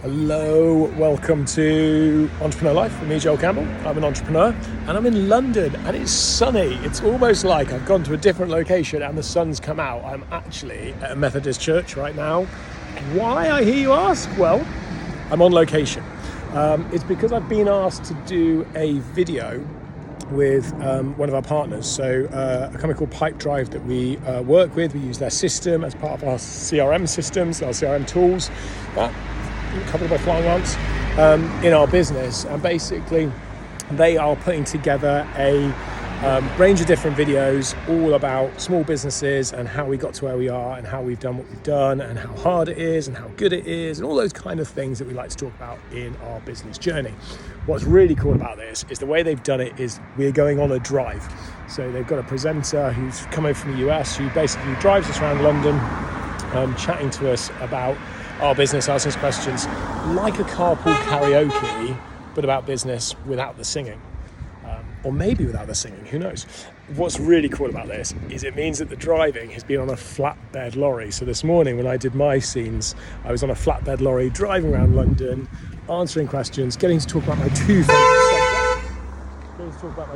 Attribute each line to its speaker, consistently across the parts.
Speaker 1: Hello, welcome to Entrepreneur Life with me, Joel Campbell. I'm an entrepreneur and I'm in London and it's sunny. It's almost like I've gone to a different location and the sun's come out. I'm actually at a Methodist church right now. Why, I hear you ask? Well, I'm on location. It's because I've been asked to do a video with one of our partners. So a company called Pipedrive that we work with. We use their system as part of our CRM systems, our CRM tools. Covered by flying ants in our business, and basically they are putting together a range of different videos all about small businesses and how we got to where we are and how we've done what we've done and how hard it is and how good it is and all those kind of things that we like to talk about in our business journey. What's really cool about this is the way they've done it is we're going on a drive. So they've got a presenter who's come over from the US who basically drives us around London, chatting to us about our business, asking us questions like a carpool karaoke, but about business without the singing. Or maybe without the singing, who knows? What's really cool about this is it means that the driving has been on a flatbed lorry. So this morning when I did my scenes, I was on a flatbed lorry driving around London, answering questions, getting to talk about my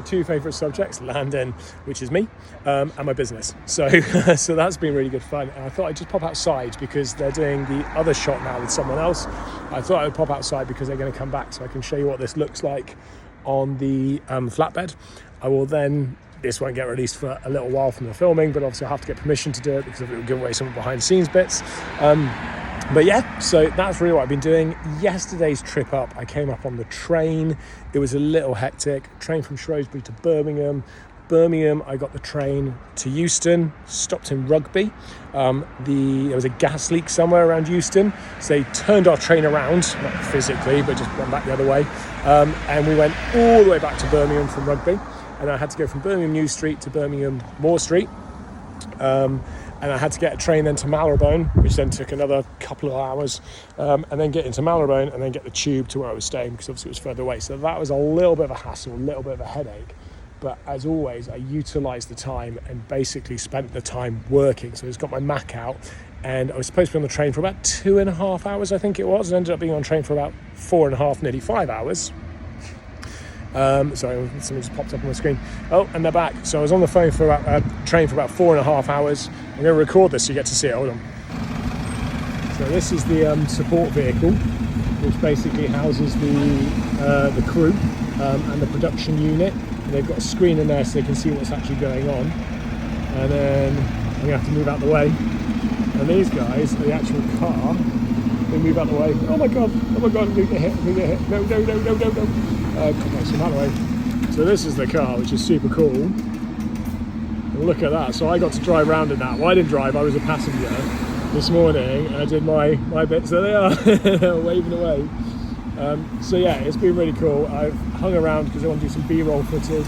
Speaker 1: two favourite subjects, Landon, which is me, and my business. So that's been really good fun. And I thought I'd just pop outside because they're doing the other shot now with someone else. I thought I would pop outside because they're going to come back so I can show you what this looks like on the flatbed. I will then, this won't get released for a little while from the filming, but obviously I'll have to get permission to do it because it will give away some behind the scenes bits. But yeah, so that's really what I've been doing. Yesterday's trip up, I came up on the train. It was a little hectic. Train from Shrewsbury to Birmingham. I got the train to Euston, stopped in Rugby. There was a gas leak somewhere around Euston, so they turned our train around, not physically, but just went back the other way. And we went all the way back to Birmingham from Rugby. And I had to go from Birmingham New Street to Birmingham Moor Street. And I had to get a train then to Marylebone, which then took another couple of hours, and then get into Marylebone and then get the tube to where I was staying because obviously it was further away. So that was a little bit of a hassle, a little bit of a headache. But as always, I utilised the time and basically spent the time working. So I just got my Mac out and I was supposed to be on the train for about 2.5 hours, I think it was. I ended up being on train for about 4.5, nearly 5 hours. Sorry, something just popped up on my screen. Oh, and they're back. So I was on the phone for about train for about 4.5 hours. I'm going to record this so you get to see it. Hold on. So this is the support vehicle, which basically houses the crew and the production unit. And they've got a screen in there so they can see what's actually going on. And then I'm going to have to move out the way. And these guys, the actual car, they move out the way. Oh my god, I'm going to get hit. No. So that way. So this is the car, which is super cool. And look at that. So I got to drive around in that. Well, I didn't drive, I was a passenger this morning and I did my bits. There they are, waving away. So yeah, it's been really cool. I've hung around because I want to do some B-roll footage.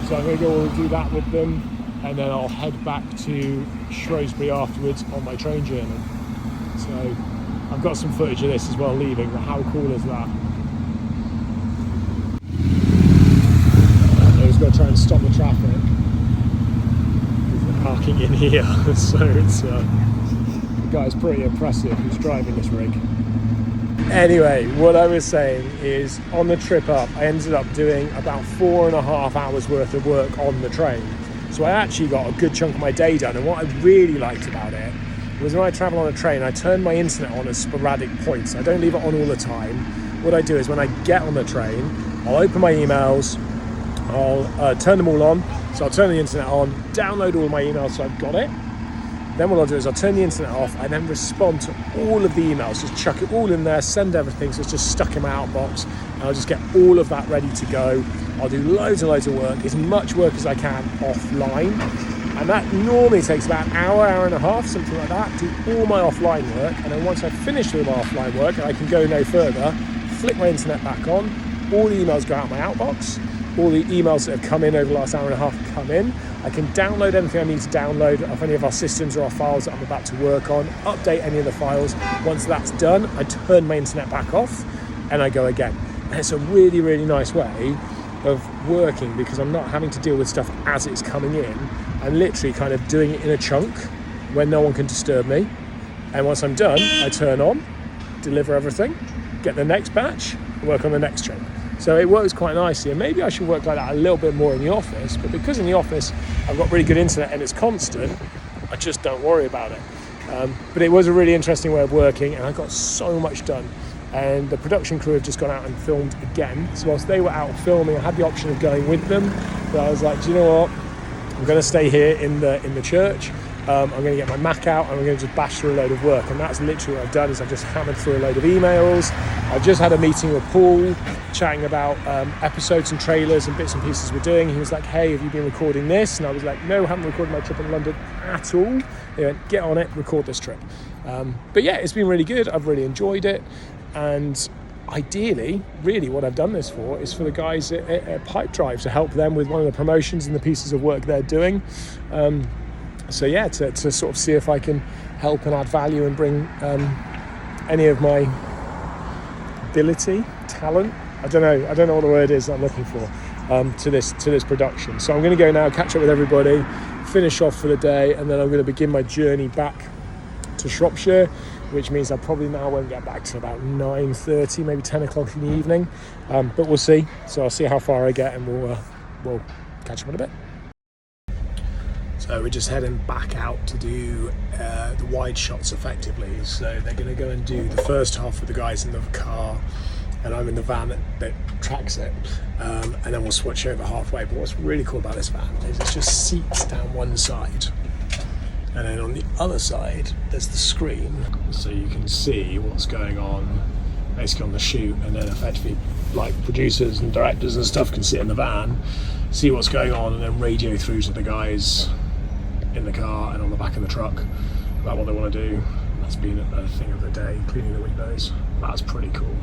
Speaker 1: So I'm going to go do that with them and then I'll head back to Shrewsbury afterwards on my train journey. So I've got some footage of this as well leaving, but how cool is that? I just got to try and stop the traffic because they're parking in here. So it's the guy's pretty impressive who's driving this rig. Anyway, what I was saying is on the trip up, I ended up doing about 4.5 hours worth of work on the train. So I actually got a good chunk of my day done. And what I really liked about it was when I travel on a train, I turn my internet on at sporadic points. I don't leave it on all the time. What I do is when I get on the train, I'll open my emails, I'll turn them all on. So I'll turn the internet on, download all my emails so I've got it. Then what I'll do is I'll turn the internet off and then respond to all of the emails. Just chuck it all in there, send everything, so it's just stuck in my outbox. And I'll just get all of that ready to go. I'll do loads and loads of work, as much work as I can offline. And that normally takes about an hour and a half, something like that, do all my offline work. And then once I've finished with my offline work and I can go no further, flick my internet back on, all the emails go out of my outbox, all the emails that have come in over the last hour and a half come in. I can download anything I need to download of any of our systems or our files that I'm about to work on, update any of the files. Once that's done, I turn my internet back off and I go again. And it's a really, really nice way of working because I'm not having to deal with stuff as it's coming in. I'm literally kind of doing it in a chunk when no one can disturb me. And once I'm done, I turn on, deliver everything, get the next batch, and work on the next trip. So it works quite nicely, and maybe I should work like that a little bit more in the office, but because in the office I've got really good internet and it's constant, I just don't worry about it. But it was a really interesting way of working, and I got so much done. And the production crew have just gone out and filmed again. So whilst they were out filming, I had the option of going with them, but I was like, do you know what? I'm going to stay here in the church. I'm going to get my Mac out and I'm going to just bash through a load of work. And that's literally what I've done, is I've just hammered through a load of emails. I've just had a meeting with Paul, chatting about episodes and trailers and bits and pieces we're doing. He was like, hey, have you been recording this? And I was like, no, I haven't recorded my trip in London at all. He went, get on it, record this trip. But yeah, it's been really good. I've really enjoyed it. And ideally, really what I've done this for is for the guys at Pipedrive, to help them with one of the promotions and the pieces of work they're doing. So yeah, to sort of see if I can help and add value and bring any of my talent, I don't know what the word is that I'm looking for, to this production. So I'm going to go now, catch up with everybody, finish off for the day, and then I'm going to begin my journey back to Shropshire, which means I probably now won't get back till about 9:30, maybe 10 o'clock in the evening, but we'll see. So I'll see how far I get, and we'll catch up in a bit. So we're just heading back out to do the wide shots effectively. So they're going to go and do the first half with the guys in the car, and I'm in the van that tracks it, and then we'll switch over halfway. But what's really cool about this van is it's just seats down one side, and then on the other side there's the screen, so you can see what's going on basically on the shoot, and then effectively like producers and directors and stuff can sit in the van, see what's going on, and then radio through to the guys in the car and on the back of the truck about what they want to do. That's been a thing of the day, cleaning the windows. That's pretty cool.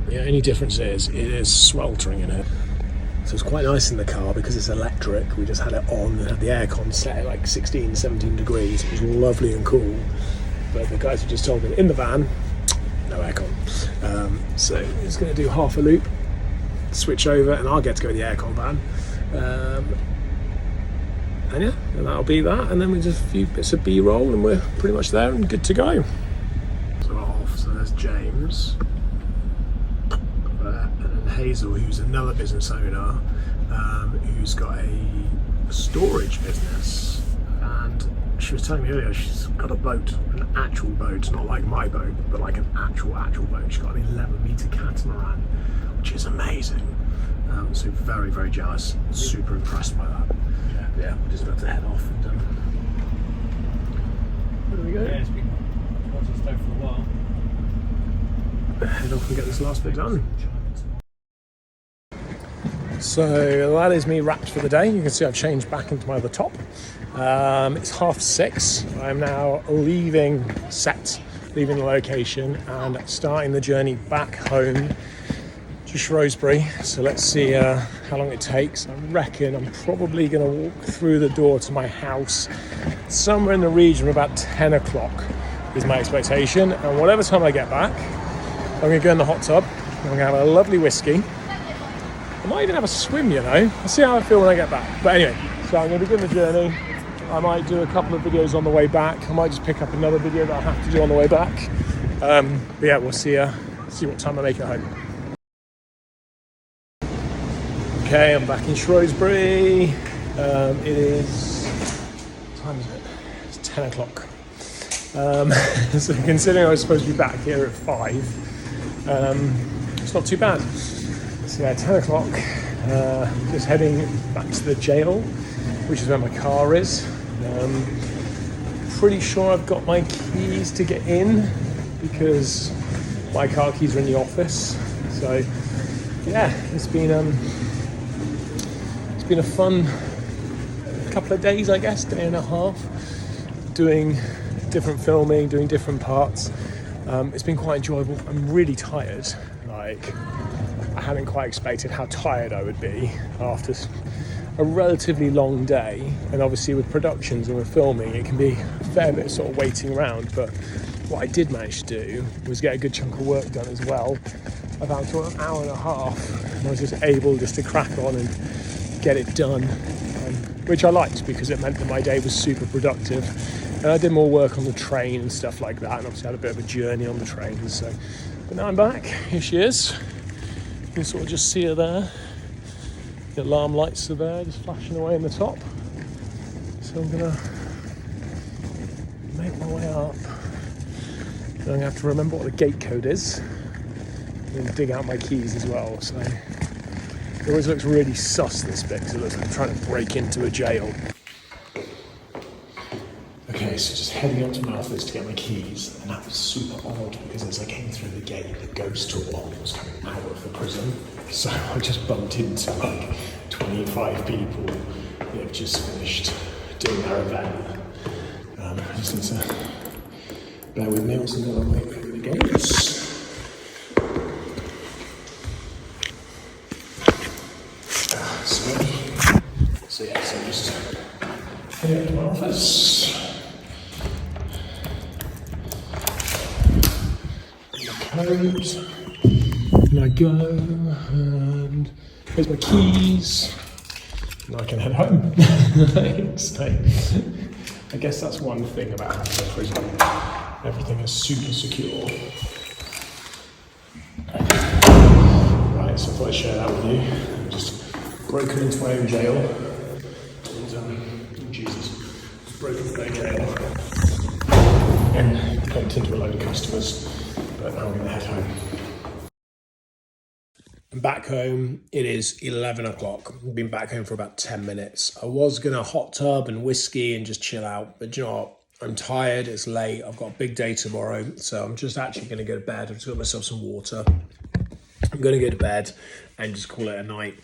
Speaker 1: The only difference is it is sweltering in it. So it's quite nice in the car because it's electric. We just had it on and had the aircon set at like 16, 17 degrees. It was lovely and cool. But the guys have just told me in the van, no aircon. So it's going to do half a loop, switch over, and I'll get to go in the aircon van. And yeah, and that'll be that. And then we just a few bits of B-roll and we're pretty much there and good to go. So we're off. So there's James. And Hazel, who's another business owner, who's got a storage business, and she was telling me earlier she's got a boat, an actual boat, not like my boat, but like an actual boat. She's got an 11-metre catamaran, which is amazing. So very, very jealous, super impressed by that. Yeah, we're just about to head off and there we go.
Speaker 2: Yeah, it's been watching stone for a while.
Speaker 1: Head off and get this last bit done. So that is me wrapped for the day. You can see I've changed back into my other top. It's 6:30. I'm now leaving the location and starting the journey back home to Shrewsbury. So let's see how long it takes. I reckon I'm probably going to walk through the door to my house somewhere in the region of about 10 o'clock is my expectation. And whatever time I get back, I'm going to go in the hot tub. I'm going to have a lovely whiskey. I might even have a swim, you know. I'll see how I feel when I get back. But anyway, so I'm going to begin the journey. I might do a couple of videos on the way back. I might just pick up another video that I have to do on the way back. But yeah, we'll see what time I make it home. Okay, I'm back in Shrewsbury. It is, what time is it? It's 10 o'clock. So considering I was supposed to be back here at 5, it's not too bad. So yeah, 10 o'clock, just heading back to the jail, which is where my car is. Pretty sure I've got my keys to get in because my car keys are in the office. So yeah, it's been a fun couple of days, I guess, day and a half, doing different filming, doing different parts. It's been quite enjoyable. I'm really tired. Like, I hadn't quite expected how tired I would be after a relatively long day. And obviously with productions and with filming, it can be a fair bit of sort of waiting around. But what I did manage to do was get a good chunk of work done as well. About an hour and a half, and I was just able to crack on and get it done. which I liked because it meant that my day was super productive. And I did more work on the train and stuff like that, and obviously had a bit of a journey on the train. So, but now I'm back. Here she is. You can sort of just see her there. The alarm lights are there, just flashing away in the top. So I'm gonna make my way up. And I'm gonna have to remember what the gate code is, and dig out my keys as well. So it always looks really sus, this bit, because it looks like I'm trying to break into a jail. Okay, so just heading up to my office to get my keys, and that was super odd because as I came through the gate, the ghost tour was coming out of the prison. So I just bumped into like 25 people that have just finished doing their event. I just need to bear with me whilst I'm going to wait through the gates. So yeah, so just heading up to my office. Code, and I go, and here's my keys, and I can head home. So, I guess that's one thing about having a prison. Everything is super secure. Right, so I thought I'd share that with you. I've just broken into my own jail. And, Jesus, just broken into my own jail. And bumped into a load of customers. But now I'm going to head home. I'm back home. It is 11 o'clock. I've been back home for about 10 minutes. I was going to hot tub and whiskey and just chill out. But you know what? I'm tired. It's late. I've got a big day tomorrow. So I'm just actually going to go to bed. I've just got myself some water. I'm going to go to bed and just call it a night.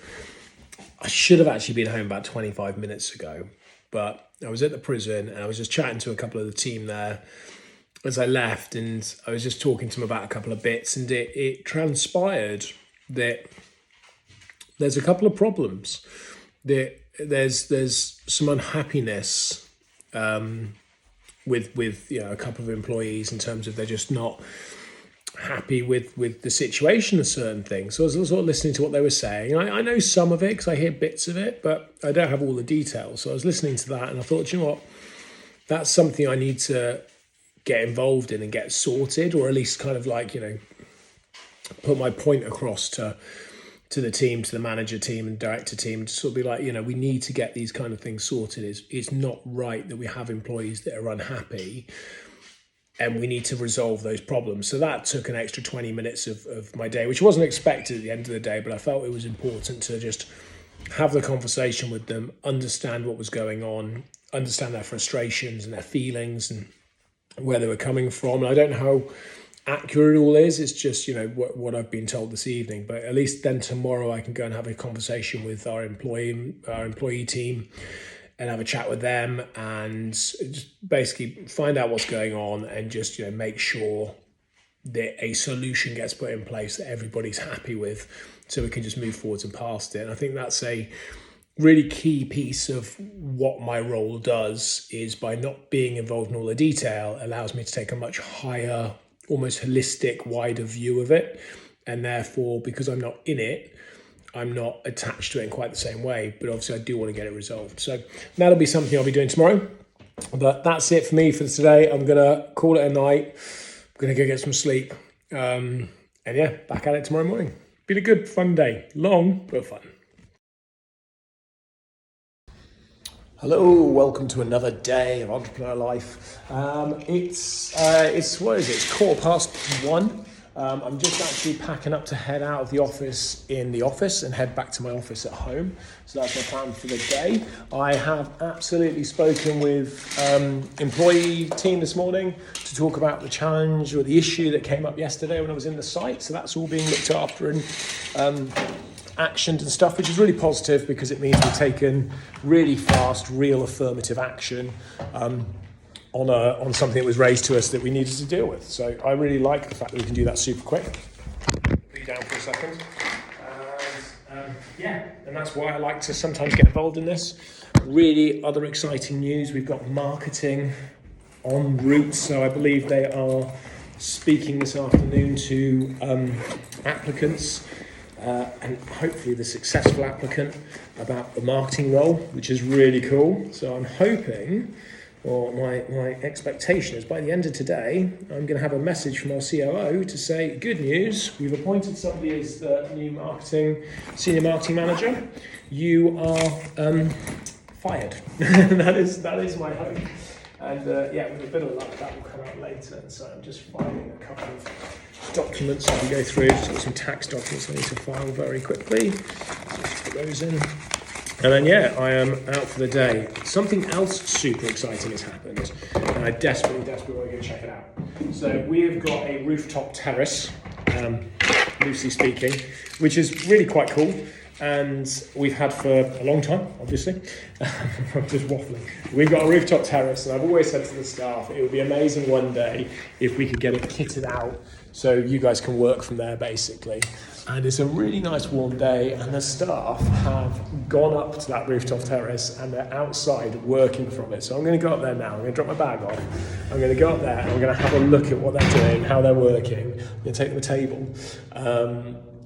Speaker 1: I should have actually been home about 25 minutes ago. But I was at the prison and I was just chatting to a couple of the team there as I left, and I was just talking to him about a couple of bits, and it transpired that there's a couple of problems. That there's some unhappiness with you know, a couple of employees in terms of they're just not happy with the situation of certain things. So I was sort of listening to what they were saying. I know some of it because I hear bits of it, but I don't have all the details. So I was listening to that, and I thought, you know what, that's something I need to get involved in and get sorted, or at least kind of like, you know, put my point across to the team, to the manager team and director team, and to sort of be like, you know, we need to get these kind of things sorted. It's not right that we have employees that are unhappy, and we need to resolve those problems. So that took an extra 20 minutes of my day, which wasn't expected at the end of the day, but I felt it was important to just have the conversation with them, understand what was going on, understand their frustrations and their feelings and where they were coming from. And I don't know how accurate it all is. It's just, you know, what I've been told this evening. But at least then tomorrow I can go and have a conversation with our employee team and have a chat with them and just basically find out what's going on and just, you know, make sure that a solution gets put in place that everybody's happy with, so we can just move forwards and past it. And I think that's a really key piece of what my role does, is by not being involved in all the detail allows me to take a much higher, almost holistic, wider view of it. And therefore, because I'm not in it, I'm not attached to it in quite the same way, but obviously I do want to get it resolved. So that'll be something I'll be doing tomorrow. But that's it for me for today. I'm going to call it a night. I'm going to go get some sleep. And yeah, back at it tomorrow morning. Been a good, fun day. Long, but fun. Hello, welcome to another day of entrepreneur life. It's what is it? It's 1:15. I'm just actually packing up to head out of the office and head back to my office at home. So that's my plan for the day. I have absolutely spoken with employee team this morning to talk about the challenge or the issue that came up yesterday when I was in the site. So that's all being looked after and actioned and stuff, which is really positive because it means we've taken really fast, real affirmative action on something that was raised to us that we needed to deal with. So I really like the fact that we can do that super quick. Put you down for a second. And that's why I like to sometimes get involved in this. Really other exciting news. We've got marketing en route. So I believe they are speaking this afternoon to applicants and hopefully the successful applicant about the marketing role, which is really cool. So I'm hoping, or my expectation is by the end of today, I'm going to have a message from our COO to say, good news, we've appointed somebody as the new senior marketing manager. You are fired. that is my hope. And yeah, with a bit of luck, that will come out later. And so I'm just filing a couple of documents as we go through. Just got some tax documents I need to file very quickly. So just put those in. And then, yeah, I am out for the day. Something else super exciting has happened, and I desperately want to go check it out. So we have got a rooftop terrace, loosely speaking, which is really quite cool. And we've had for a long time, obviously. I'm just waffling. We've got a rooftop terrace, and I've always said to the staff, it would be amazing one day if we could get it kitted out so you guys can work from there, basically. And it's a really nice warm day, and the staff have gone up to that rooftop terrace, and they're outside working from it. So I'm going to go up there now. I'm going to drop my bag off. I'm going to go up there, and I'm going to have a look at what they're doing, how they're working. I'm going to take them a table.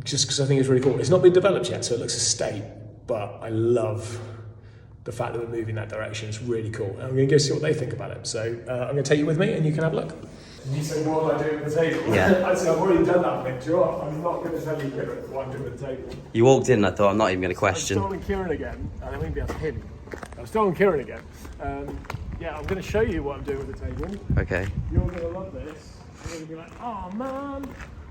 Speaker 1: Just because I think it's really cool. It's not been developed yet, so it looks a state, but I love the fact that we're moving that direction. It's really cool. And I'm going to go see what they think about it. So I'm going to take you with me, and you can have a look. And you say, what am I doing with the table?
Speaker 3: Yeah.
Speaker 1: I say, I've already done that bit. Do you know what? I'm not going to tell you what I'm doing with the table.
Speaker 3: You walked in and I thought, I'm not even going to question.
Speaker 1: I've stolen Kieran again. I don't mean to be able to him. I've stolen Kieran again. Yeah, I'm going to show you what I'm doing with the table.
Speaker 3: Okay.
Speaker 1: You're going to love this. You're going to be like, oh man.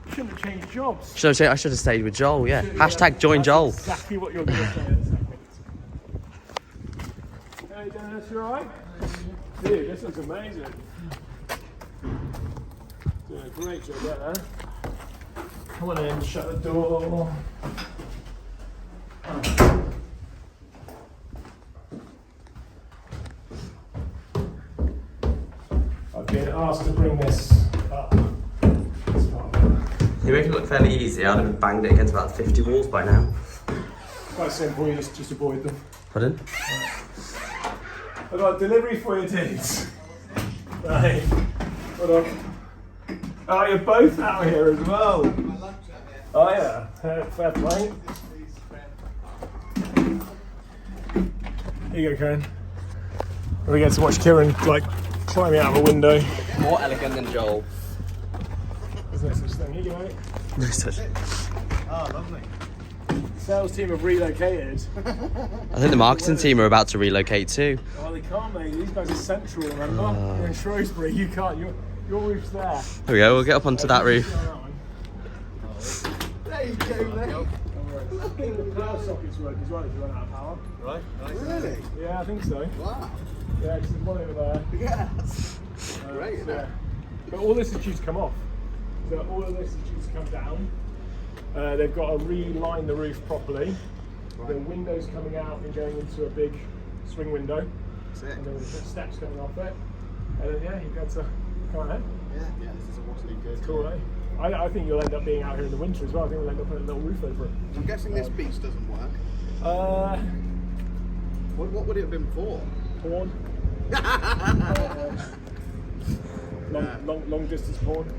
Speaker 1: Shouldn't have changed jobs.
Speaker 3: I should have stayed with Joel, yeah. Hashtag join Joel.
Speaker 1: Exactly what you're going to say in a second. Hey Dennis, you alright? Dude, this looks amazing. Doing a great job there. Come on in, shut the door. I've been asked to bring this up.
Speaker 3: You make it look fairly easy. I'd have banged it against about 50 walls by now.
Speaker 1: Quite simple, you just avoid them.
Speaker 3: Pardon?
Speaker 1: I've got a delivery for you, dudes. Right. Hold on. Oh, you're both out here as well. Oh yeah, fair play. Here you go, Kieran. We get to watch Kieran like climbing out of a window.
Speaker 3: More elegant than Joel.
Speaker 1: There's no such thing. Here you go, mate.
Speaker 3: No such.
Speaker 2: Oh, lovely.
Speaker 1: Sales team have relocated.
Speaker 3: I think the marketing team are about to relocate too.
Speaker 1: Oh, they can't, mate. These guys are central, remember? You're in Shrewsbury. You can't. Your roof's there.
Speaker 3: Here we go. We'll get up onto that roof.
Speaker 2: There you go, mate.
Speaker 1: I think the power sockets work as well if you run out of power.
Speaker 2: Right.
Speaker 4: Really?
Speaker 1: Yeah, I think so.
Speaker 4: Wow.
Speaker 1: Yeah, because there's one over there.
Speaker 4: Yeah. Great, isn't
Speaker 1: Yeah.
Speaker 4: it?
Speaker 1: But all this is due to come off. So all of this is due to come down. They've got to reline the roof properly.
Speaker 4: Right.
Speaker 1: The windows coming out and going into a big swing window.
Speaker 4: That's it.
Speaker 1: And then with the steps coming off it. And then yeah, you get to come ahead.
Speaker 4: Yeah, this is awfully good.
Speaker 1: Cool, eh? I think you'll end up being out here in the winter as well. I think we'll end up putting a little roof over it.
Speaker 4: I'm guessing this beach doesn't work. What would it have been for?
Speaker 1: Porn. Long distance porn.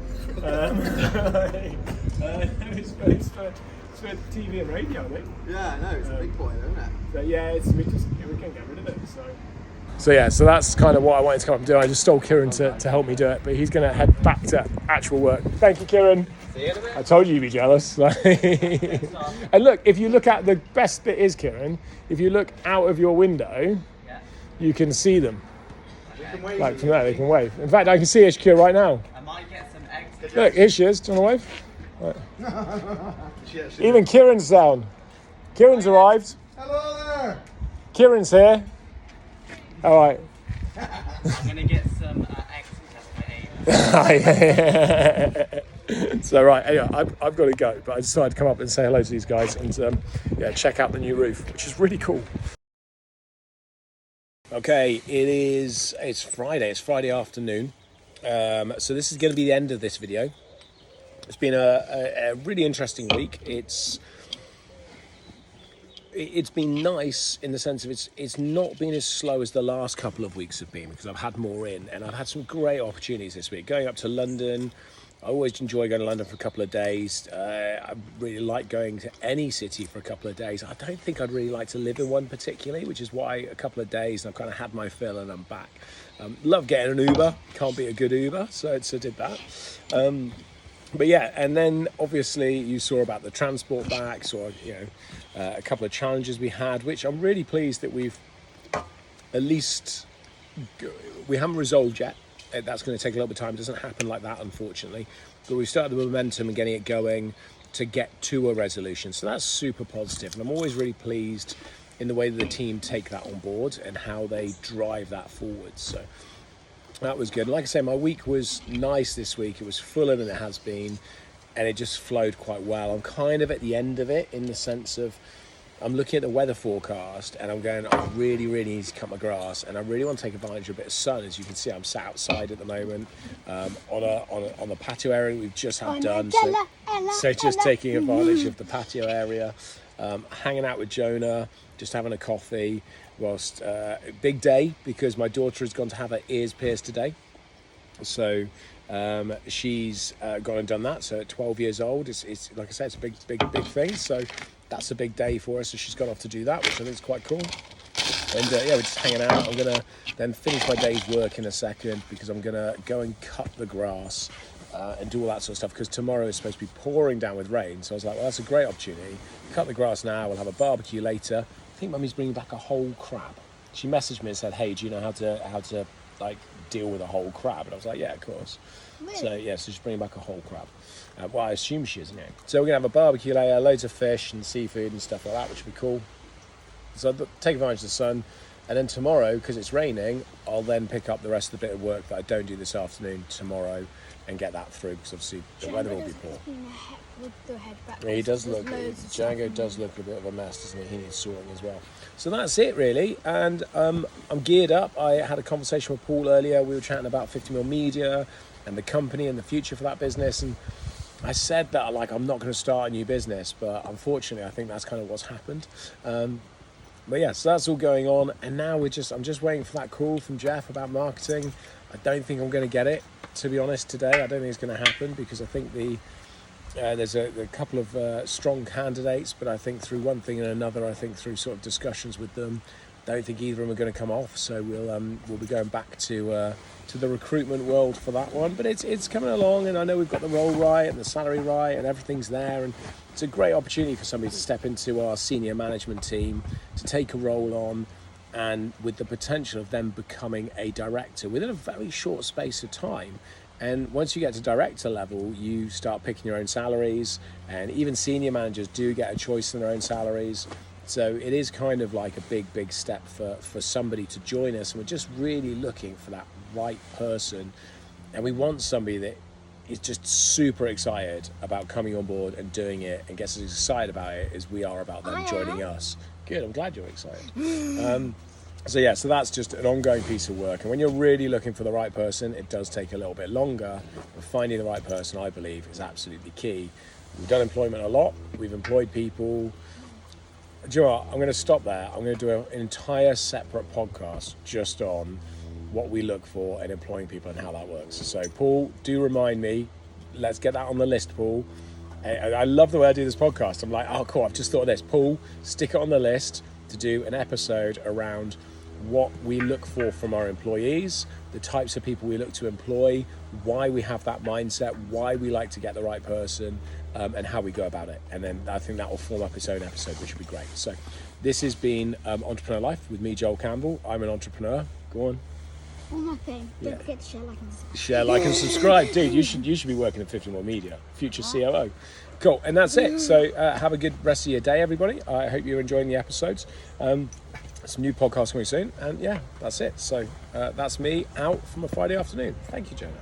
Speaker 1: It's for TV and radio, I think.
Speaker 4: Yeah, I know, it's a big boy, isn't it?
Speaker 1: So yeah, we can't get rid of it. So that's kind of what I wanted to come up and do. I just stole Kieran to help me do it, but he's going to head back to actual work. Thank you, Kieran.
Speaker 3: See you in a bit.
Speaker 1: I told you you'd be jealous. And look, if you look at the best bit is, Kieran, if you look out of your window, you can see them. Like from there, they can wave. In fact, I can see HQ right now.
Speaker 3: I might get some eggs.
Speaker 1: Look, here she is. Do you want to wave? Right. Even Kieran's down. Kieran's arrived.
Speaker 4: Hello there!
Speaker 1: Kieran's here. All right.
Speaker 3: I'm going to get some eggs. That's my aim.
Speaker 1: So right, anyway, I've got to go, but I decided to come up and say hello to these guys and check out the new roof, which is really cool. Okay, it's Friday afternoon, so this is going to be the end of this video. It's been a really interesting week. It's been nice in the sense of it's not been as slow as the last couple of weeks have been because I've had more in and I've had some great opportunities this week. Going up to London, I always enjoy going to London for a couple of days. I really like going to any city for a couple of days. I don't think I'd really like to live in one particularly, which is why a couple of days and I've kind of had my fill and I'm back. Love getting an Uber, can't beat a good Uber, so did that. But yeah, and then obviously you saw about the transport back, saw a couple of challenges we had, which I'm really pleased that we haven't resolved yet. That's going to take a little bit of time. It doesn't happen like that, unfortunately. But we've started the momentum and getting it going to get to a resolution. So that's super positive. And I'm always really pleased in the way that the team take that on board and how they drive that forward. So that was good. And like I say, my week was nice this week. It was fuller than it has been. And it just flowed quite well. I'm kind of at the end of it in the sense of I'm looking at the weather forecast and I'm going, I really, really need to cut my grass and I really want to take advantage of a bit of sun. As you can see, I'm sat outside at the moment on the patio area we've just had done. So just taking advantage of the patio area, hanging out with Jonah, just having a coffee whilst big day because my daughter has gone to have her ears pierced today. So she's gone and done that. So at 12 years old, it's like I said, it's a big thing. So that's a big day for her. So she's gone off to do that, which I think is quite cool. And we're just hanging out. I'm gonna then finish my day's work in a second because I'm gonna go and cut the grass and do all that sort of stuff because tomorrow is supposed to be pouring down with rain. So I was like, well, that's a great opportunity. Cut the grass now. We'll have a barbecue later. I think Mummy's bringing back a whole crab. She messaged me and said, hey, do you know how to like deal with a whole crab? And I was like, yeah, of course. Really? So she's bringing back a whole crab. Well, I assume she is, anyway. So we're gonna have a barbecue later, loads of fish and seafood and stuff like that, which will be cool. So I'll take advantage of the sun, and then tomorrow, because it's raining, I'll then pick up the rest of the bit of work that I don't do this afternoon tomorrow and get that through because obviously the weather will be poor. Yeah, he does look. Django does look a bit of a mess, doesn't he? He needs sorting as well. So that's it really, and I'm geared up. I had a conversation with Paul earlier. We were chatting about 50mm Media and the company and the future for that business, and I said that I'm not going to start a new business, but unfortunately I think that's kind of what's happened. But yeah, so that's all going on, and now I'm just waiting for that call from Jeff about marketing. I don't think I'm going to get it, to be honest, today. I don't think it's going to happen because I think there's a couple of strong candidates, but I think through one thing and another, I think through sort of discussions with them, I don't think either of them are going to come off. So we'll be going back to the recruitment world for that one. But it's coming along, and I know we've got the role right and the salary right and everything's there, and it's a great opportunity for somebody to step into our senior management team, to take a role on, and with the potential of them becoming a director within a very short space of time. And once you get to director level, you start picking your own salaries, and even senior managers do get a choice in their own salaries. So it is kind of like a big step for somebody to join us, and we're just really looking for that right person, and we want somebody that is just super excited about coming on board and doing it and gets as excited about it as we are about them joining us. Good, I'm glad you're excited. So that's just an ongoing piece of work, and when you're really looking for the right person, it does take a little bit longer, but finding the right person, I believe, is absolutely key. We've done employment a lot, we've employed people. Do you know what? I'm going to stop there. I'm going to do an entire separate podcast just on what we look for in employing people and how that works. So Paul, do remind me, let's get that on the list, Paul. I love the way I do this podcast. I'm like, oh cool, I've just thought of this. Paul, stick it on the list to do an episode around what we look for from our employees, the types of people we look to employ, why we have that mindset, why we like to get the right person, and how we go about it. And then I think that will form up its own episode, which will be great. So this has been Entrepreneur Life with me, Joel Campbell. I'm an entrepreneur. Go on.
Speaker 5: One more thing. Don't forget to share, like, and subscribe.
Speaker 1: Share, like, and subscribe. Dude, you should be working at 50mm Media, future COO. Cool, and that's it. So have a good rest of your day, everybody. I hope you're enjoying the episodes. Some new podcasts coming soon, and yeah, that's it. So that's me out from a Friday afternoon. Thank you, Jonah.